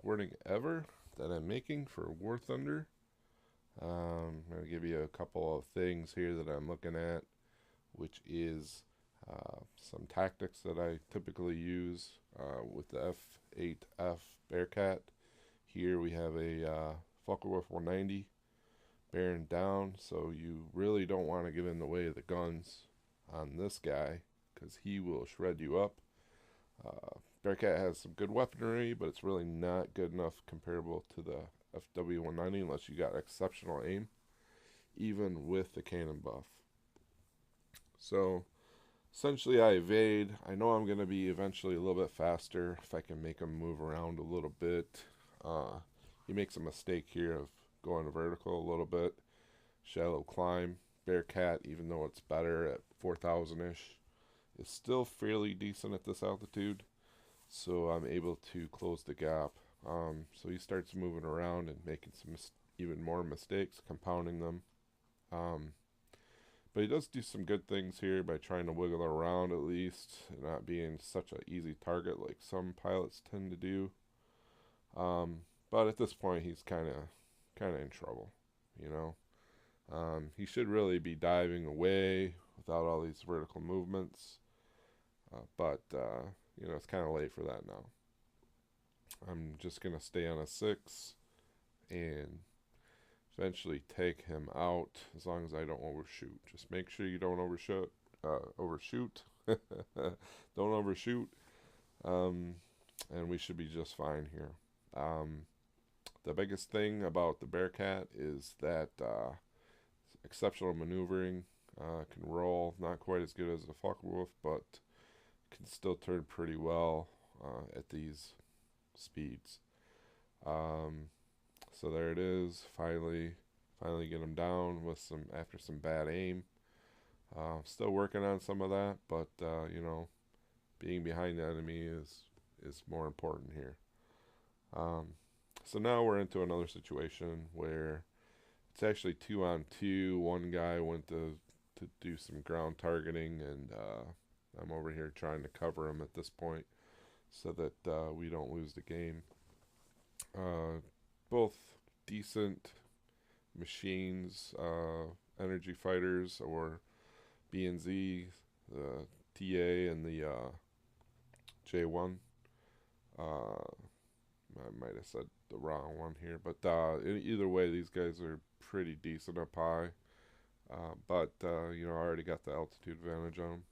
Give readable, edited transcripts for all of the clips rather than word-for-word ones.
recording ever that I'm making for War Thunder. I'm going to give you a couple of things here that I'm looking at, which is some tactics that I typically use with the F8F Bearcat. Here we have a Focke-Wulf 190 bearing down, so you really don't want to get in the way of the guns on this guy because he will shred you up. Bearcat has some good weaponry, but it's really not good enough comparable to the FW190 unless you got exceptional aim, even with the cannon buff. So essentially I evade. I know I'm going to be eventually a little bit faster if I can make him move around a little bit. He makes a mistake here of going vertical a little bit. Shallow climb. Bearcat, even though it's better at 4,000-ish, is still fairly decent at this altitude. So I'm able to close the gap. So he starts moving around and making some even more mistakes, compounding them. But he does do some good things here by trying to wiggle around at least, and not being such an easy target like some pilots tend to do. But at this point, he's kind of in trouble, you know. He should really be diving away without all these vertical movements, but you know, it's kind of late for that now. I'm just gonna stay on a 6 and eventually take him out as long as I don't overshoot. Just make sure you don't overshoot. Don't overshoot, and we should be just fine here. The biggest thing about the Bearcat is that exceptional maneuvering, can roll, not quite as good as the Focke-Wulf, but can still turn pretty well at these speeds. So there it is. Finally get him down with after some bad aim. Still working on some of that, but you know, being behind the enemy is more important here. So now we're into another situation where it's actually 2-on-2. One guy went to do some ground targeting, and I'm over here trying to cover him at this point so that we don't lose the game. Both decent machines, energy fighters, or B&Z, the TA and the J1. I might have said the wrong one here, but either way, these guys are pretty decent up high. But you know, I already got the altitude advantage on him.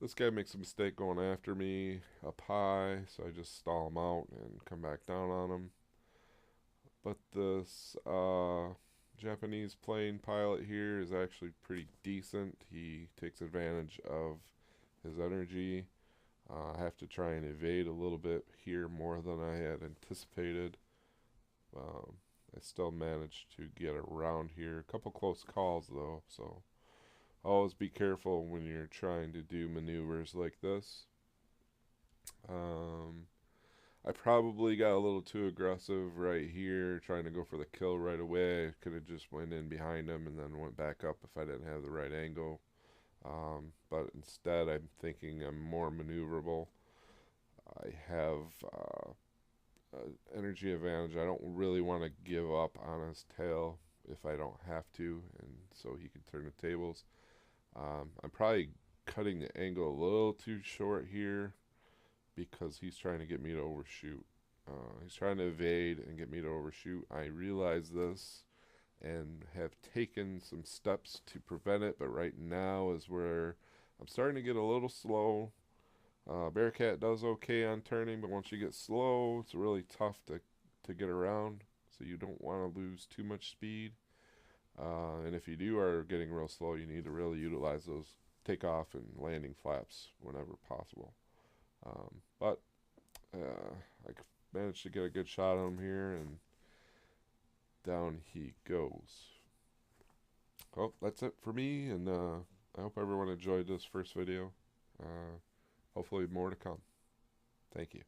This guy makes a mistake going after me up high, so I just stall him out and come back down on him. But this Japanese plane pilot here is actually pretty decent. He takes advantage of his energy. I have to try and evade a little bit here more than I had anticipated. I still managed to get around here. A couple close calls though, so always be careful when you're trying to do maneuvers like this. I probably got a little too aggressive right here, trying to go for the kill right away. I could have just went in behind him and then went back up if I didn't have the right angle. But instead, I'm thinking I'm more maneuverable. I have energy advantage. I don't really want to give up on his tail if I don't have to, and so he can turn the tables. I'm probably cutting the angle a little too short here because he's trying to get me to overshoot. He's trying to evade and get me to overshoot. I realize this and have taken some steps to prevent it, but right now is where I'm starting to get a little slow. Bearcat does okay on turning, but once you get slow, it's really tough to get around, so you don't want to lose too much speed. And if you are getting real slow, you need to really utilize those takeoff and landing flaps whenever possible. But I managed to get a good shot on him here, and down he goes. Well, that's it for me, and I hope everyone enjoyed this first video. Hopefully more to come. Thank you.